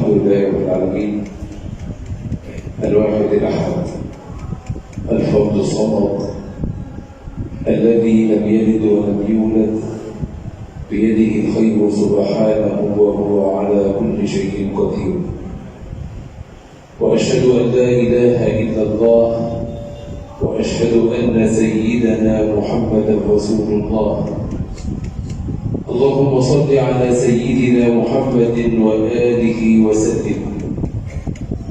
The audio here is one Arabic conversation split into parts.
الحمد لله رب العالمين الواحد الأحد الفرد الصمد الذي لم يلد ولم يولد بيده الخير سبحانه وهو على كل شيء قدير. وأشهد أن لا إله إلا الله وأشهد أن سيدنا محمدا رسول الله. اللهم صل على سيدنا محمد وآله وسلم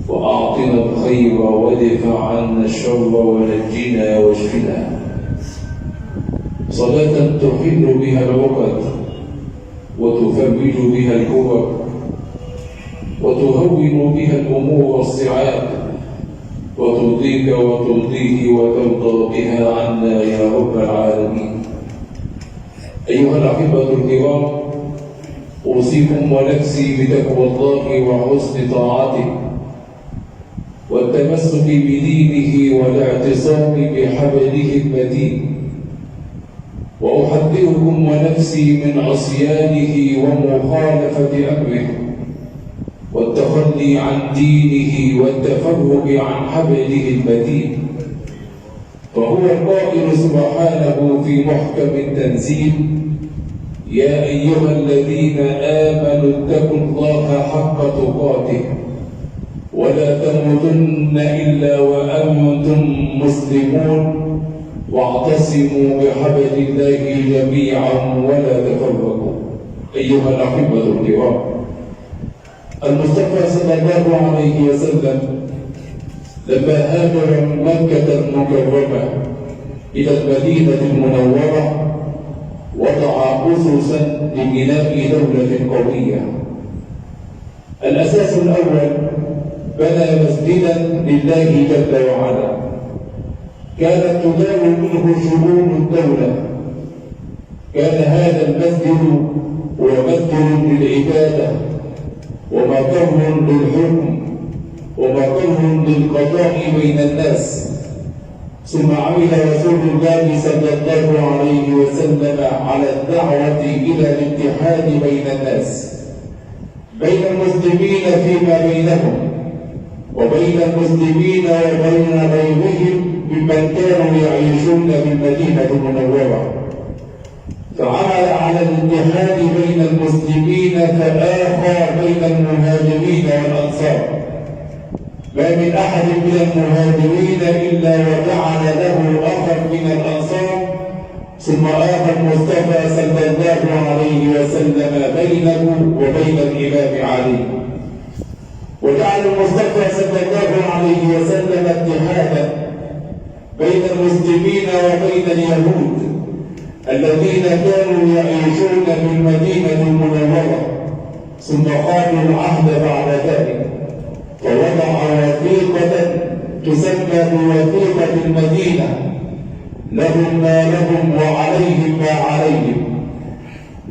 وأعطنا الخير وادفع عنا الشر ونجنا واشفنا صلاة تحل بها العقد وتفرج بها الكرب وتهون بها الأمور الصعاب وترضيك وترضيه وترضى بها عنا يا رب العالمين. أيها الأحبة الكرام، أوصيكم ونفسي بتقوى الله وحسن طاعته والتمسك بدينه والاعتصام بحبله المتين، وأحذركم ونفسي من عصيانه ومخالفة أمره والتخلي عن دينه والتفرق عن حبله المتين. فهو القائل سبحانه في محكم التنزيل: يا أيها الذين آمنوا اتقوا الله حق تقاته ولا تموتن إلا وأنتم مسلمون واعتصموا بحبل الله جميعا ولا تفرقوا. أيها الأحبة الكرام، المصطفى صلى الله عليه وسلم لما هاجر من مكة المكرمة إلى المدينة المنورة وضع أسسا لبناء دولة قوية. الأساس الأول: بنى مسجدا لله جل وعلا كانت تدار منه شؤون الدولة. كان هذا المسجد هو مسجد للعبادة ومقر للحكم ومقر للقضاء بين الناس. ثم عمل رسول الله صلى الله عليه وسلم على الدعوة إلى الاتحاد بين الناس، بين المسلمين فيما بينهم وبين المسلمين وبين غيرهم ممن كانوا يعيشون بالمدينة المنورة. فعمل على الاتحاد بين المسلمين فآخى بين المهاجرين والأنصار. ما من أحد من المهاجرين إلا وجعل له أخا من الأنصار، ثم آخى المصطفى صلى الله عليه وسلم بينه وبين الإمام علي. وجعل المصطفى صلى الله عليه وسلم اتحادا بين المسلمين وبين اليهود الذين كانوا يعيشون في المدينة المنورة، ثم خانوا العهد بعد ذلك فوضع وثيقة تسمى بوثيقة المدينة: لهم ما لهم وعليهم ما عليهم.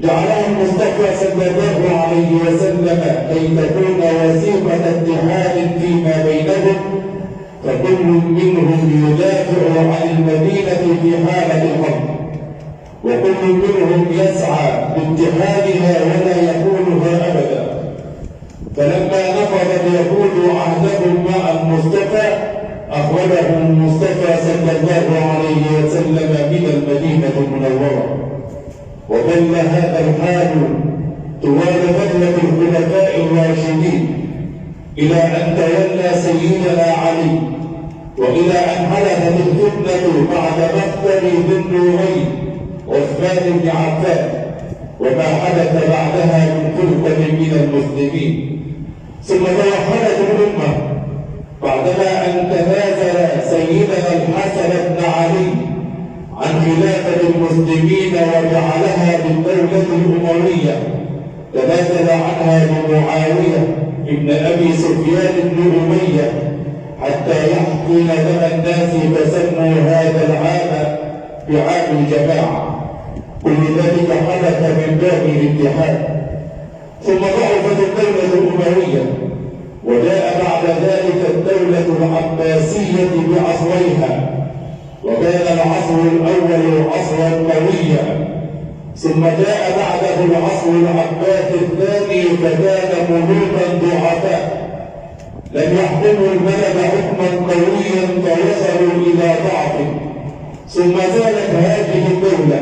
جعلها المصطفى صلى الله عليه وسلم كي تكون وثيقة اتحاد فيما بينهم، فكل منهم يدافع عن المدينة في حالة الحرب، وكل منهم يسعى لاتحادها ولا يخونها أبدا. فلما نقض اليهود عهدهم مع المصطفى أخرجهم المصطفى صلى الله عليه وسلم من المدينة المنورة. وظل هذا الحال طوال فترة الخلفاء الراشدين إلى أن تولى سيدنا علي، وإلى أن حدثت الفتنة بعد مقتل ذي النورين عثمان بن عفان وما حدث بعدها من فرقة من المسلمين. ثم توحدت الأمة بعدما أن تنازل سيدنا الحسن بن علي عن خلافة المسلمين وجعلها بالدولة الأموية. تنازل عنها بمعاوية ابن أبي سفيان بن أمية حتى يحكم دم الناس، فسموا هذا العام بعام الجماعة. كل ذلك حدث من باب الاتحاد. ثم ضعفت الدولة الأموية، وجاء بعد ذلك الدولة العباسية بعصريها، وكان العصر الأول عصرا قويا. ثم جاء بعده العصر العباسي الثاني فكان ملوكا ضعفاء. لم يحكموا البلد حكما قويا فوصلوا إلى ضعف، ثم زالت هذه الدولة،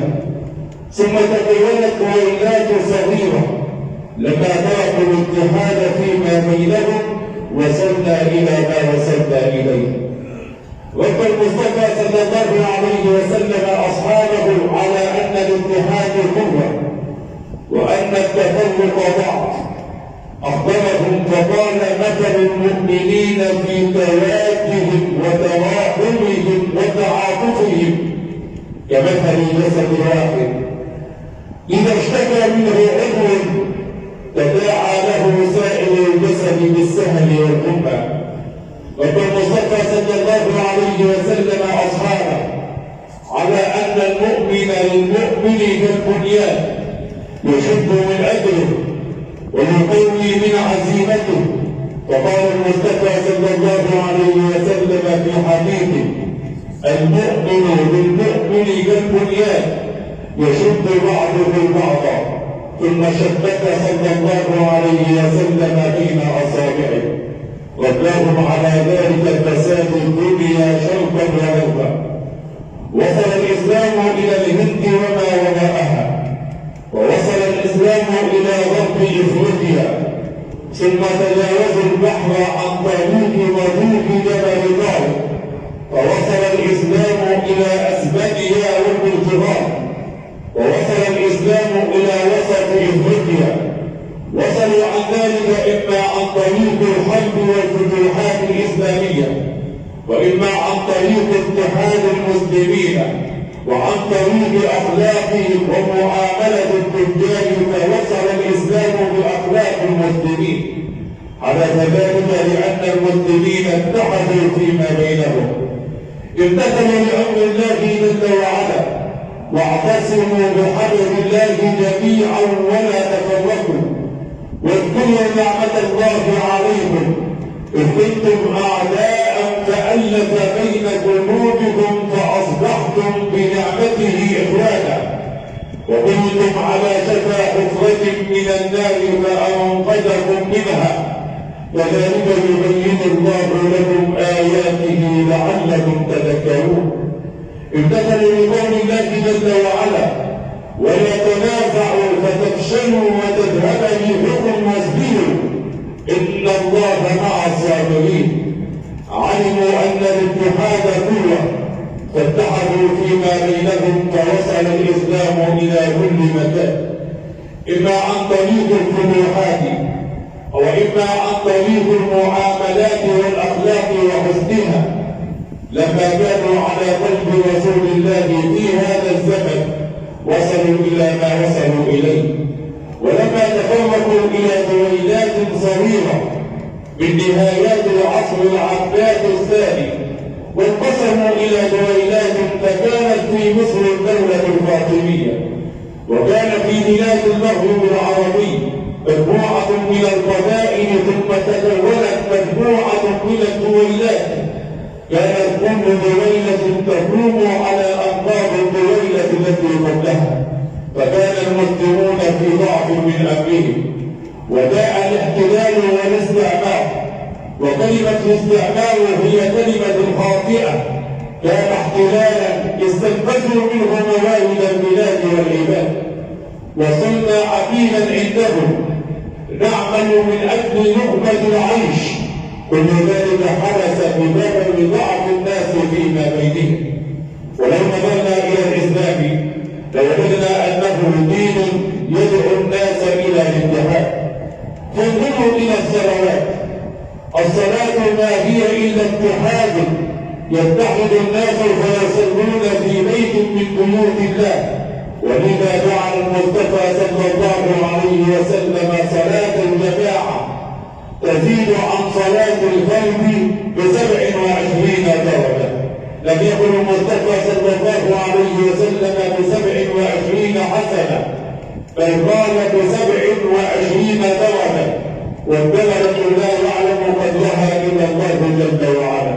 ثم تكونت ولايات صغيرة. لما تركوا الاتحاد فيما بينهم وصلنا إلى ما وصلنا إليه. رب المصطفى صلى الله عليه وسلم أصحابه على أن الاتحاد قوة وأن التفرق ضعف. أخبرهم فقال: مثل المؤمنين في توادهم وتراحمهم وتعاطفهم كمثل الجسد الواحد إذا اشتكى منه عضو تداعى له سائر الجسد بالسهر والحمى. رب المصطفى صلى الله عليه وسلم أصحابه على أن المؤمن للمؤمن كالبنيان يشد من أجله ويقوي من عزيمته. فقال المصطفى صلى الله عليه وسلم في حديثه: المؤمن للمؤمن كالبنيان يشد بعضه بعضا. ثم شبك صلى الله عليه وسلم بين أصابعه رباهم على ذلك فساد الدنيا شرقا وغربا. وصل الإسلام إلى الهند وما وراءها، ووصل الإسلام إلى غرب إفريقيا، ثم تجاوزوا البحر عن طريق وجود جبل طارق، فوصل الإسلام إلى أسبانيا والبرتغال، ووصل الإسلام إلى وسط إفريقيا. وصلوا عن ذلك إما عن طريق الحرب والفتوحات الإسلامية، وإما عن طريق اتحاد المسلمين، وعن طريق أخلاقهم ومعاملة التجار، فوصل الإسلام بأخلاق المسلمين. حدث ذلك لأن المسلمين اتحدوا فيما بينهم، امتثلوا لأمر الله جل وعلا، واعتصموا بحبل الله جميعا ولا تفرقوا. واذكروا نعمة الله عليكم إذ كنتم أعداء فألف بين قلوبكم فأصبحتم بنعمته إخوانا، وكنتم على شفا حفرة من النار فأنقذكم منها. كذلك يبين الله لكم آياته لعلكم تذكرون. امتثلوا لقول الله جل وعلا: ولا تنازعوا فتفشلوا وتذهب ريحكم واصبروا إن الله مع الصابرين. علموا أن الاتحاد قوة فاتحدوا فيما بينهم فوصل الإسلام إلى كل مكان، إما عن طريق الفتوحات وإما عن طريق المعاملات والأخلاق وحسنها. لما كانوا على قلب رسول الله في هذا الزمن وصلوا إلى ما وصلوا إليه. ولما تفرقوا إلى دويلات صغيرة من نهايات العصر العباس الثاني وانقسموا إلى دويلات، فكانت في مصر الدولة الفاطمية، وكان في بلاد المغرب العربي مجموعة من القبائل، ثم تكونت مجموعة من الدويلات. كانت كل دويلة تقوم على أنقاض الدويلة التي قبلها، فكان المسلمون في ضعف من أمرهم. وجاء الاحتلال والاستعمار، وكلمة الاستعمار هي كلمة خاطئة. كان احتلالا استنفذوا منه موارد البلاد والعباد، وصرنا عبيدا عندهم نعمل من أجل لقمة العيش. كل ذلك حدث بسبب ضعف الناس فيما بينهم. ولو نظرنا إلى الإسلام لوجدنا أنه دين يدعو الناس إلى الاتحاد. فانظروا إلى الصلوات. الصلاة ما هي إلا اتحاد يتحد الناس فيصلون في بيت من بيوت الله. ولذا جعل المصطفى صلى الله عليه وسلم صلاة الجماعة تزيد عن صلاة الفرد ب27 درجة. لم يكن المصطفى صلى الله عليه وسلم ب27 حسنة، بل قال ب27 درجة، والدرجة لا يعلم قدرها إلا الله جل وعلا.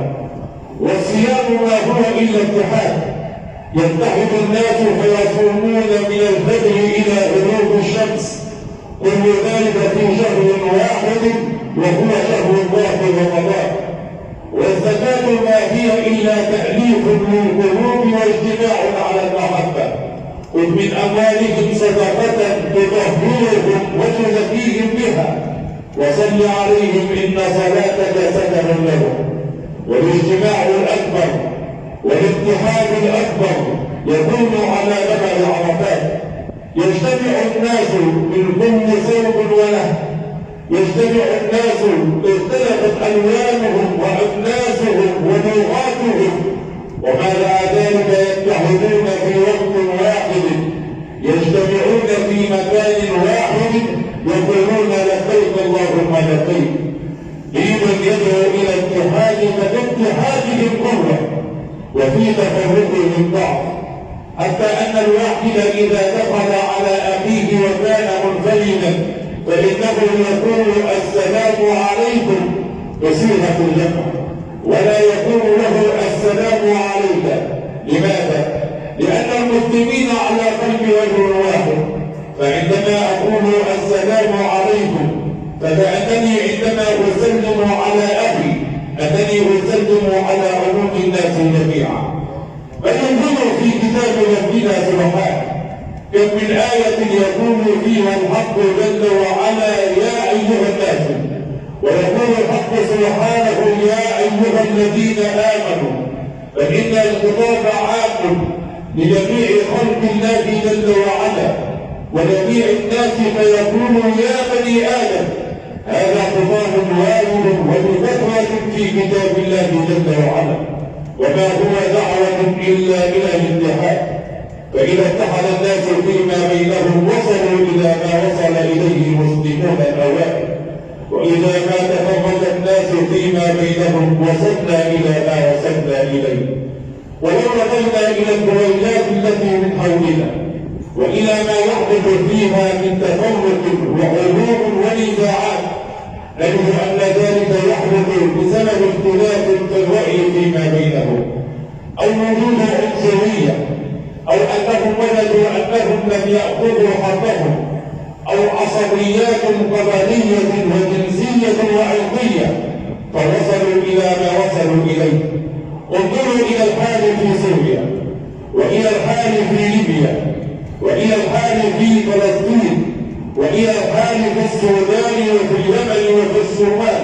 والصيام ما هو إلا اتحاد، يتحد الناس فيصومون من الفجر إلى غروب الشمس، كل ذلك في شهر واحد وهو شهر الله رمضان. والزكاة ما هي إلا تأليف للقلوب واجتماع على المحبة. خذ من أموالهم صدقة تطهرهم وتزكيهم بها وصل عليهم إن صلاتك سكن لهم. والاجتماع الأكبر والاتحاد الأكبر يكون على جبل عرفات. يجتمع الناس من كل ثوب وله، يجتمع الناس اختلفت ألوانهم وأجناسهم ولغاتهم، ومع ذلك يتحدون في وقت واحد، يجتمعون في مكان واحد يقولون لبيك اللهم لبيك. دين يدعو إلى اتحاد فباتحادهم قوة وفي تفرقهم ضعف، حتى أن الواحد إذا دخل على أخيه وكان منفردا فإنه يقول السلام عليكم بصيغة الجمع ولا يقول له السلام عليك. لماذا؟ لأن المسلمين على قلب رجل واحد، فعندما أقول السلام عليكم فكأنني عندما أسلم على أخي أنني أسلم على عموم الناس جميعا. فينظر في كتاب ربنا سبحانه كم من آية يقول فيها الحق جل وعلا يا أيها الناس، ويقول الحق سبحانه يا أيها الذين آمنوا، فإن الخطاب عام لجميع خلق الله جل وعلا وجميع الناس، فيقول يا بني آدم. هذا خطاب وارد وبفتوى في كتاب الله جل وعلا، وما هو دعوة إلا إلى الاتحاد. فإذا اتحد الناس فيما بينهم وصلوا إلى ما وصل إليه المسلمون الأوائل، وإذا ما تفرق الناس فيما بينهم وصلنا إلى ما وصلنا إليه. ولو نظرنا إلى الدويلات التي من حولنا وإلى ما يحدث فيها من تفرق وحروب ونزاعات نجد أن ذلك يحدث بسبب اختلاف في الرأي فيما بينهم، أو وجود عنصرية، أو أنهم وجدوا أنهم لم يأخذوا حقهم، أو عصبيات قبلية وجنسية وعرقية فوصلوا إلى ما وصلوا إليه. انظروا إلى الحال في سوريا، وإلى الحال في ليبيا، وإلى الحال في فلسطين، وإلى الحال في السودان وفي اليمن وفي الصومال.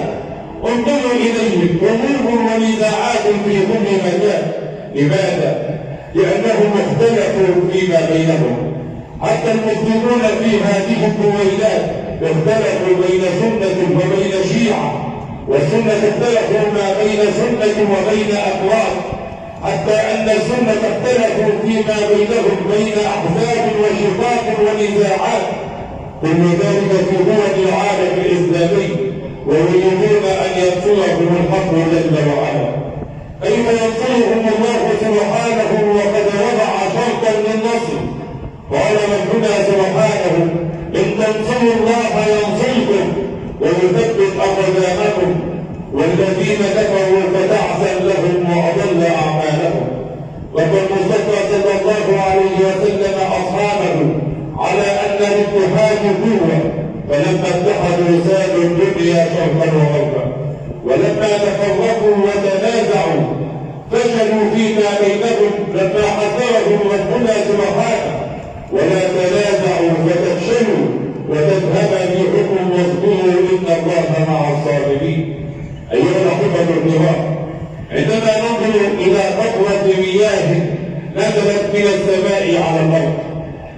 انظروا إليهم حروب ونزاعات في كل مكان. لماذا؟ لأنهم اختلفوا فيما بينهم. حتى المسلمون في هذه الدويلات اختلفوا بين سنة وبين شيعة، والسنة اختلفوا ما بين سنة وبين أقوال، حتى أن السنة اختلفوا فيما بينهم بين أحزاب وشقاق ونزاعات. كل ذلك في دول العالم الإسلامي ويريدون أن ينصرهم الحق جل وعلا. كيف ينصرهم الله سبحانه وقد وضع شرطا للنصر؟ قال ربنا سبحانه إن تنصروا الله ينصركم ويثبت أقدامكم والذين كفروا فتعسا لهم وأضل أعمالهم. وقد المصطفى صلى الله عليه وسلم أصحابه على أن الاتحاد قوة، فلما اتحدوا زادوا الدنيا شرقا وغربا، ولما تفرقوا وتنازعوا فشلوا فيما بينهم لما حذرهم ربنا سبحانه ولا تنازعوا فتفشلوا وتذهب ريحكم واصبروا إن الله مع الصابرين. أيها الأحبة الكرام، عندما ننظر إلى قطرة مياه نزلت من السماء على الأرض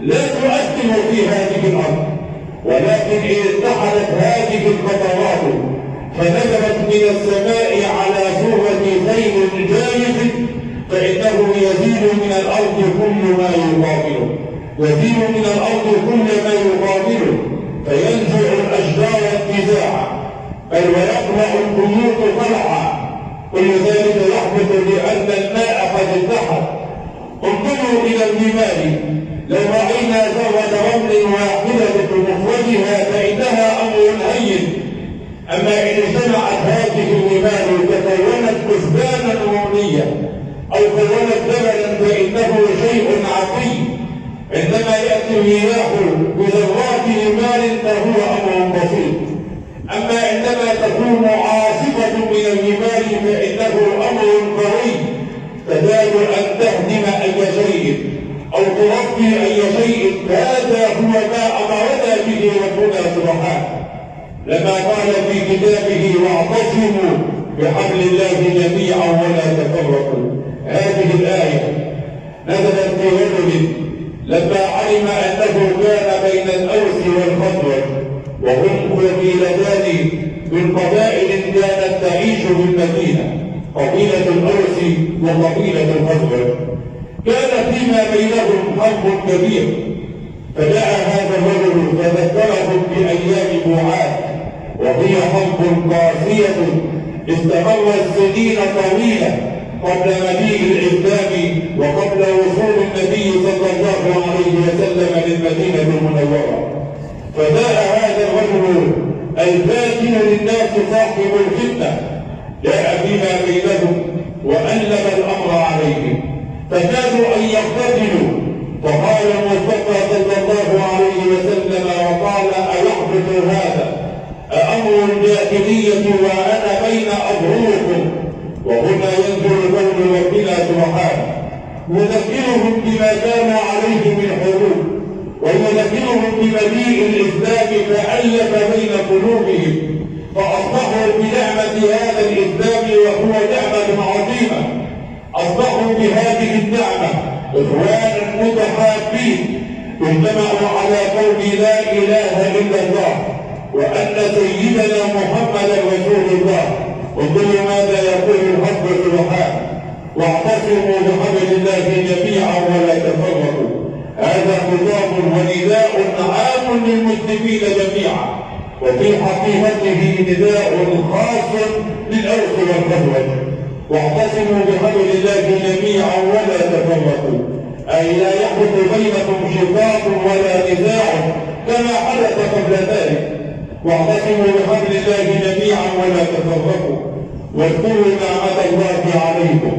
لا تؤثر في هذه الأرض، ولكن إن اتحدت هذه القطرات فنزلت من السماء على صورة خيل جارف فإنه يزيد من الأرض كل ما يقابله، يزيد من الأرض كل ما يقابله، فينزع الأشجار انتزاعا بل ويقلع البيوت قلعا. كل ذلك يحدث لأن الماء قد اتحد. انظروا إلى الجبال، لو رأينا ذرة رمل واحدة بمفردها فإنها أمر هين، أما إن اجتمعت هذه الجبال تكونت كثبانا رمليا أو كونت جبلا فإنه شيء عظيم. عندما يأتي الرياح بذرات جبال فهو أمر بسيط، أما عندما تكون عاصفة من الجبال فإنه أمر قوي تكاد أن تهدم أي شيء أو تربي أي شيء. هذا هو ما أمرنا به ربنا سبحانه لما قال في كتابه واعتصموا بحبل الله جميعا ولا تفرقوا. هذه الآية نزلت في رجل لما علم أنه كان بين الأوس والخزرج وهم قبيلتان من قبائل كانت تعيش بالمدينة، قبيلة الأوس وقبيلة الخزرج، كان فيما بينهم حرب كبير. فجاء هذا الرجل فذكرهم بأيام بوعات وهي حرب قاسية استمرت سنين طويلة قبل مجيء الإسلام وقبل وصول النبي صلى الله عليه وسلم للمدينة المنورة. فجاء هذا الرجل الفاتن للناس صاحب الفتنة جاء فيما بينهم وألم الأمر عليهم فكادوا أن يقتتلوا. فقال المصطفى صلى الله عليه وسلم وقال أيحدث هذا أأمر الجاهلية وأنا بين أظهركم. وهنا ينزل قول ربنا سبحانه يذكرهم بما كانوا عليه من حروب ويذكرهم بمجيء الإسلام فألف بين قلوبهم فأصبحوا بنعمة هذا الإسلام وهو نعمة عظيمة. أصبحوا بهذه النعمة إخوانا متحابين اجتمعوا على قول لا إله إلا الله وأن سيدنا محمدا رسول الله. وكل ماذا يقول الحق سبحانه واعتصموا بحبل الله جميعا ولا تفرقوا. هذا خطاب ونداء عام للمسلمين جميعا وفي حقيقته نداء خاص للأوس والخزرج. واعتصموا بحبل الله جميعا ولا تفرقوا أي لا يحدث بينكم شقاق ولا نزاع كما حدث قبل ذلك. واعتصموا بحبل الله جميعا ولا تفرقوا واذكروا نعمة الله عليكم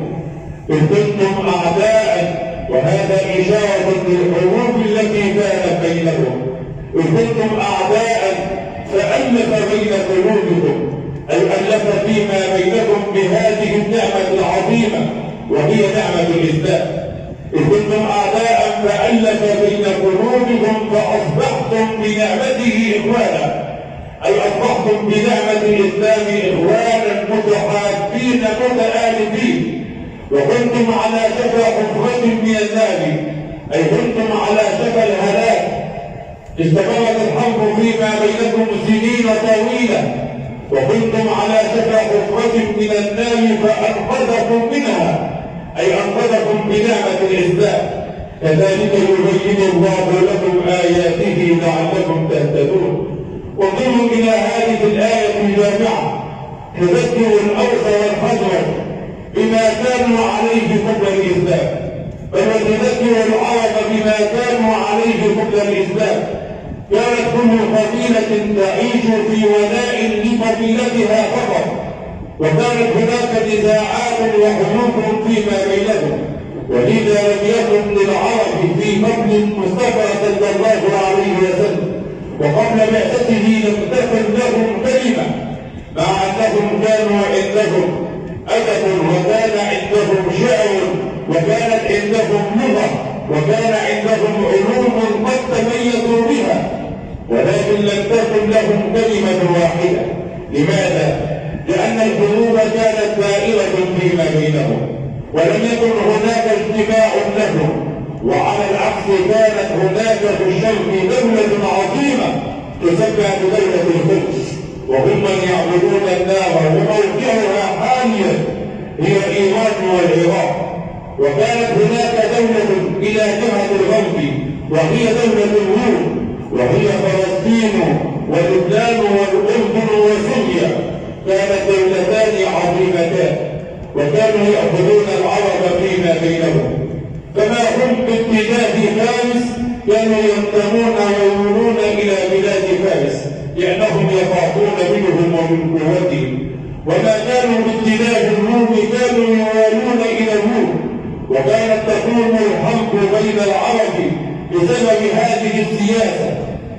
إذ كنتم أعداء. وهذا إشارة للحروب التي كانت بينهم. إذ كنتم أعداء فألف بين قلوبكم أي ألف فيما بينكم بهذه النعمة العظيمة وهي نعمة الإسلام. إذ كنتم أعداء فألف بين قلوبكم فأصبحتم بنعمته إخوانا أي أصبحتم بنعمة الإسلام إخوانا متحابين متآلفين. وكنتم على شفا حفرة من النار أي كنتم على شفا الهلاك. استمرت الحرب فيما بينكم سنين طويلة وكنتم على شفا حفرة من النار فأنقذكم منها أي أنقذكم بنعمة الإسلام. كذلك يبين الله لكم آياته لعلكم تهتدون. وانظروا إلى هذه الآية الجامعة تذكر الأوس والخزرج بما كانوا عليه قبل الإسلام بل وتذكر العرب بما كانوا عليه قبل الإسلام. كانت كل قبيلة تعيش في ولاء لقبيلتها فقط وكانت هناك نزاعات وحروب فيما بينهم. ولذا لم يكن للعرب في قبل المصطفى صلى الله عليه وسلم وقبل بعثته لم تكن لهم كلمة مع أنهم كانوا عندهم أدب وكان عندهم شعر وكانت عندهم لغة وكان عندهم علوم قد تميزوا بها ولكن لم تكن لهم كلمة واحدة. لماذا؟ لأن الحروب كانت دائرة فيما بينهم ولم يكن هناك اجتماع لهم. وعلى العكس كانت هناك في الشرق دولة عظيمة تسمى بدولة القدس وهم من يعبدون النار وموقعها حاليا هي إيران والعراق. وكانت هناك دولة إلى جهة الغرب وهي دولة الروم وهي فلسطين ولبنان والأردن وسوريا. كانت دولتان عظيمتان وكانوا يأخذون العرب فيما بينهم. كما هم باتجاه فارس كانوا ينتمون ويميلون إلى بلاد فارس لأنهم يخافون منهم ومن قوتهم. وما كانوا باتجاه الروم كانوا يوالون إلى الروم. وكانت تكون الحرب بين العرب بسبب هذه السياسة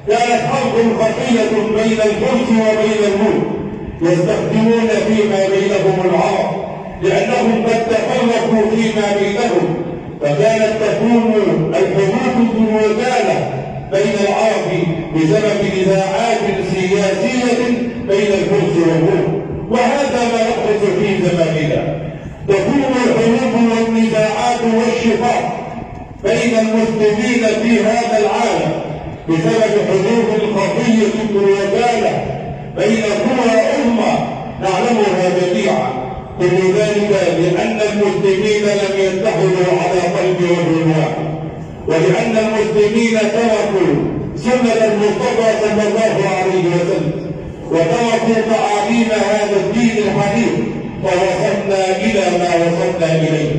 كانت حرب خفية بين الفرس وبين الروم يستخدمون فيما بينهم العرب لأنهم قد تفرقوا فيما بينهم، فكانت تكون الحروب الوكالة بين العرب بسبب نزاعات سياسية بين الفرس والروم، وهذا ما يحدث في زماننا. تكون الحروب والنزاعات والشقاق بين المسلمين في هذا العالم بسبب حروب خفية الوكالة بين قوى أمة نعلمها جميعا، كل ذلك لأن المسلمين لم يتحدوا على قلب رجل واحد، ولأن المسلمين تركوا سنة المصطفى صلى الله عليه وسلم وتركوا تعاليم هذا الدين الحنيف، فوصلنا إلى ما وصلنا إليه.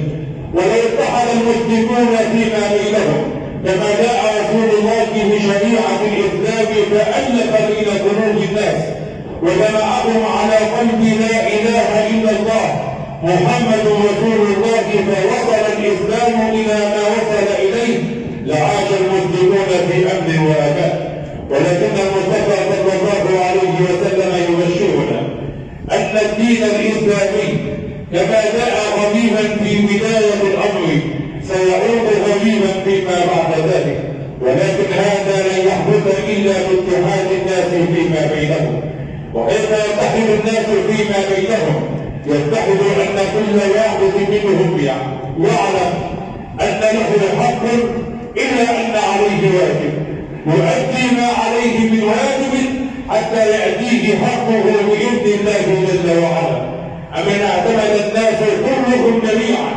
ولو اتحد المسلمون فيما بينهم كما جاء رسول الله بشريعة الإسلام فألف بين قلوب الناس وجمعهم على قلب لا إله إلا الله محمد رسول الله، فوصل الإسلام إلى ما وصل إليه لعاش المسلمون في أمن وأمان. ولكن المصطفى صلى الله عليه وسلم يبشرنا أن الدين الإسلامي كما جاء غريبا في بداية الأمر سيعود غريبا فيما بعد ذلك، ولكن هذا لن يحدث إلا باتحاد الناس فيما بينهم. وكيف يتحد الناس فيما بينهم؟ يتحد أن كل واحد منهم يعلم أن له حق إلا أن عليه واجب، يؤدي ما عليه من واجب حتى يأتيه حقه بإذن الله جل وعلا. أمن اعتمد الناس كلهم جميعا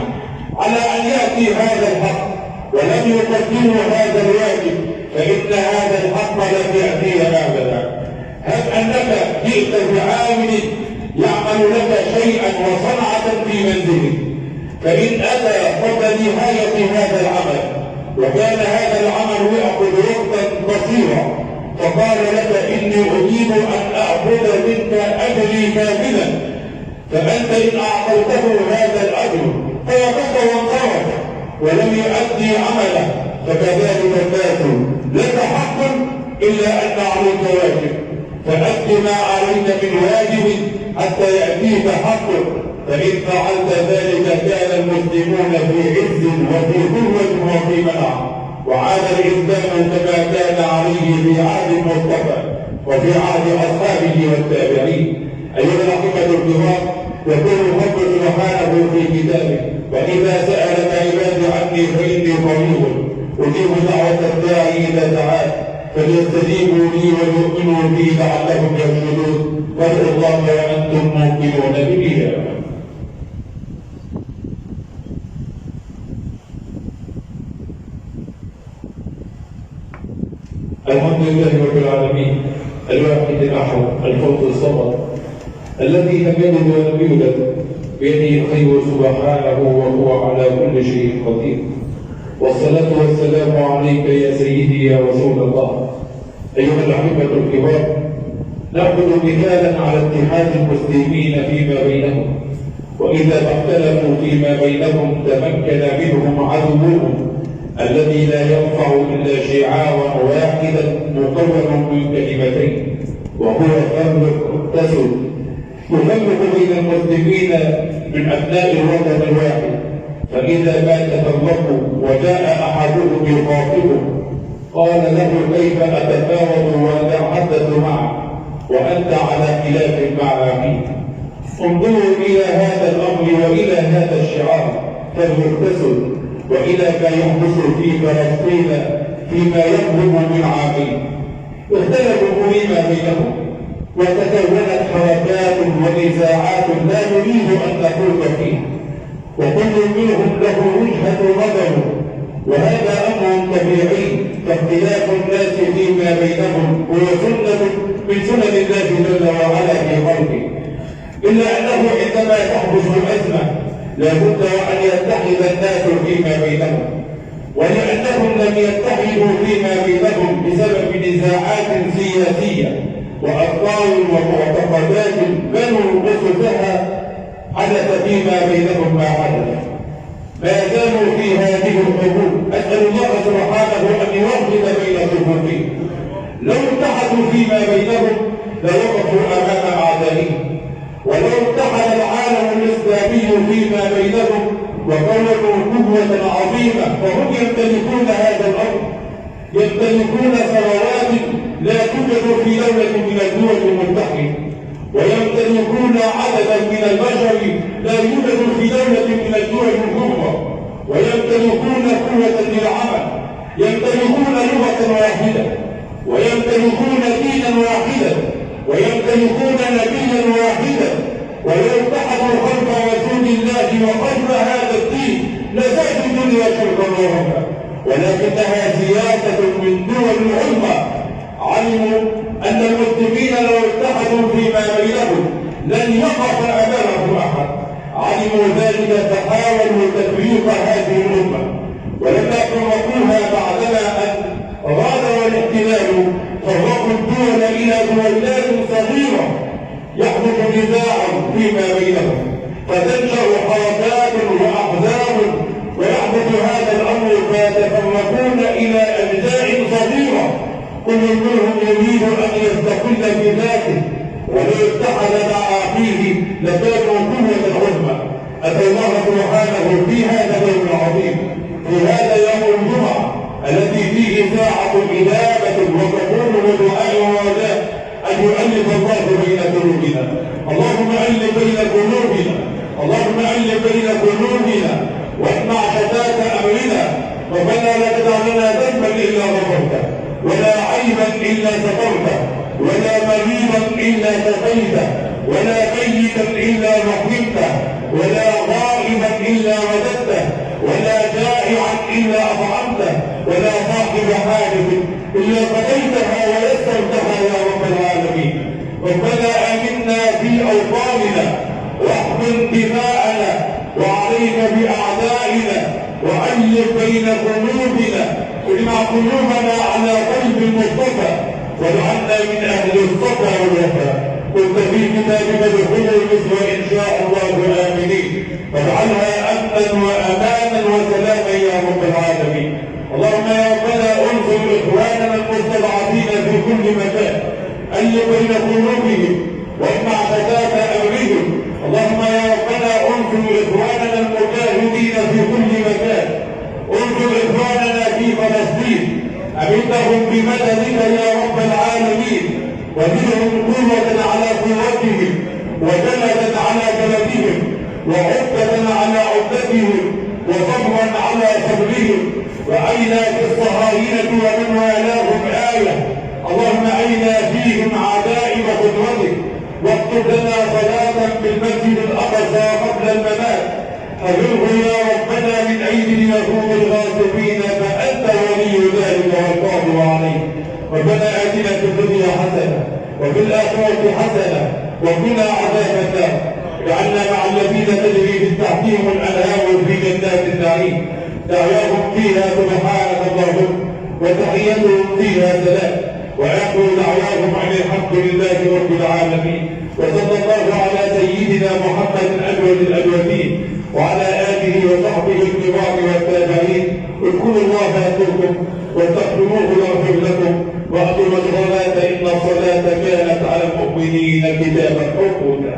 على أن يأتي هذا الحق ولم يقدموا هذا الواجب فإن هذا الحق لن يأتي أبدا. هب أنك جئت بعامل يعمل لك شيئا وصنعة في منزلك، فإن أتى قبل نهاية هذا العمل وكان هذا العمل يأخذ وقتا قصيرا فقال لك إني أريد أن أأخذ منك أجري كاملا، فأنت إن أعطيته هذا الأجر فوقف وانصرف ولم يؤدي عمله، فكذلك الناس لك حق إلا أن عليك واجب، فأد ما عليك من واجب حتى يأتيك حقك، فإن فعلت ذلك كان المسلمون في عز وفي قوة وفي منع، وعاد الإسلام كما كان عليه في عهد المصطفى وفي عهد أصحابه والتابعين. أيها الأحبة الكرام، يقول الرب سبحانه في كتابه: وإذا سألك عبادي عني فإني قريب أجيب دعوة الداعي إذا دعان فليستجيبوا لي وليؤمنوا بي لعلهم يرشدون. وادعوا الله وأنتم موقنون بالإجابة. الحمد لله رب العالمين الواحد الأحد الفرد الصمد الذي لم يلد ولم يولد بيده الخير سبحانه وهو على كل شيء قدير، والصلاة والسلام عليك يا سيدي يا رسول الله. أيها الأحبة الكرام، نأخذ مثالا على اتحاد المسلمين فيما بينهم، وإذا ما اختلفوا فيما بينهم تمكن منهم عدوهم الذي لا يرفع إلا شعارا واحدا مكون من كلمتين وهو فرق متصل يفرق بين المسلمين من أبناء الوطن الواحد. فإذا ما تفرقوا وجاء أحدهم يخاطبه قال له: كيف أتفاوض وأتحدث معك وأنت على خلاف مع أخيك؟ انظروا إلى هذا الأمر وإلى هذا الشعار فالمتصل وإلى ما يحدث في فلسطين فيما يقرب من عامين. اختلفوا فيما بينهم وتكونت حركات ونزاعات لا نريد أن نخوض فيه، وكل منهم له وجهة نظر، وهذا أمر طبيعي فاختلاف الناس فيما بينهم هو سنة من سنن الله جل وعلا في خلقه، إلا أنه عندما تحدث الأزمة لابد وأن يتحد الناس فيما بينهم، ولأنهم لم يتحدوا فيما بينهم بسبب نزاعات سياسية وأفكار ومعتقدات بنوا أسسها حدث فيما بينهم ما حدث. ما زالوا في هذه الحروب، أسأل الله سبحانه أن يوحد بين صفوفهم، لو اتحدوا فيما بينهم لوقفوا أمام أعدائهم، ولو اتحد العالم الإسلامي فيما بينهم وكونوا قوة عظيمة فهم يمتلكون هذا الأمر، يمتلكون ثروات لا توجد في دولة من الدول المتحدة، ويمتلكون عددا من البشر لا يوجد في دولة من الدول الكبرى، ويمتلكون قوة للعمل، يمتلكون لغة واحدة، ويمتلكون دينا واحدا، ويمتلكون نبيا واحدا. ولو اتحدوا خلف رسول الله وخلف هذا الدين لزادوا الدنيا شركا وربا، ولكنها سياسة من دول الأمة علموا أن المسلمين لو اتحدوا فيما بينهم لن يقف أمامهم أحد، علموا ذلك فحاولوا تفريق هذه الأمة، ولما فرقوها بعدما أن غادر الاحتلال فرقوا الدول إلى دويلات صغيرة يحدث نزاع فيما بينهم، فتنشأ حركات وأحزاب ويحدث هذا الأمر فيتفرقون إلى أجزاء صغيرة، كل منهم يريد أن يستقل بذاته، ولو اتحد مع أخيه لكانوا قوة عظمى. أتى الله سبحانه في هذا اليوم العظيم، في هذا يوم الجمعة التي فيه ساعة إجابة وقبول ودعاء ورجاء، أن يؤلف الله بين قلوبنا. اللهم ألف بين قلوبنا، اللهم ألف بين قلوبنا واجمع شتات أمرنا، ربنا لا تدع لنا ذنبا إلا غفرته، ولا عيبا إلا سترته، ولا مريضا إلا شفيته، ولا ميتا إلا رحمته، ولا غائبا إلا رددته، ولا جائعا إلا أطعمته، ولا صاحب حاجة إلا قضيتها ويسرتها يا رب العالمين. ربنا آمنا في أوطاننا واحفظ دماءنا وعليك بأعدائنا وألف بين قلوبنا، اجمع قلوبنا على قلب المصطفى واجعلنا من أهل الصفا والوفاء. قلت في كتابك ادخلوا مصر إن شاء الله آمنين، واجعلها أمنا وأمانا وسلاما يا رب العالمين. اللهم يا ربنا انصر إخواننا المستضعفين في كل مكان، ألف بين قلوبهم واجمع شتات أمرهم. اللهم يا ربنا انصر إخواننا المجاهدين في كل مكان، انصر إخواننا في فلسطين، أمدهم بمددك يا رب العالمين، وزدهم قوة على قوتهم، وجلدا على جلدهم، وعدة على عدتهم، وصبرا على صبرهم. وأرنا في الصهاينة ومن والاهم آية، اللهم أرنا فيهم عجائب قدرتك، واكتب لنا صلاة في المسجد الأقصى قبل الممات، حفظه يا ربنا من أيدي اليهود الغاصبين، فأنت ولي ذلك والقادر عليه. ربنا آتنا في الدنيا حسنة وفي الآخرة حسنة وقنا عذاب النار، اجعلنا مع الذين تجري من تحتهم الأنهار في جنات النعيم، دعواهم فيها سبحانك اللهم وتحيتهم فيها سلام، وآخر دعواهم عن الحمد لله رب العالمين. وصلى الله على سيدنا محمد الأجود الأجودين وعلى آله وصحبه الكرام والتابعين. اذكروا الله يذكركم واستغفروه يغفر لكم، وأقيموا الصلاة إن الصلاة كانت على المؤمنين كتابا موقوتا.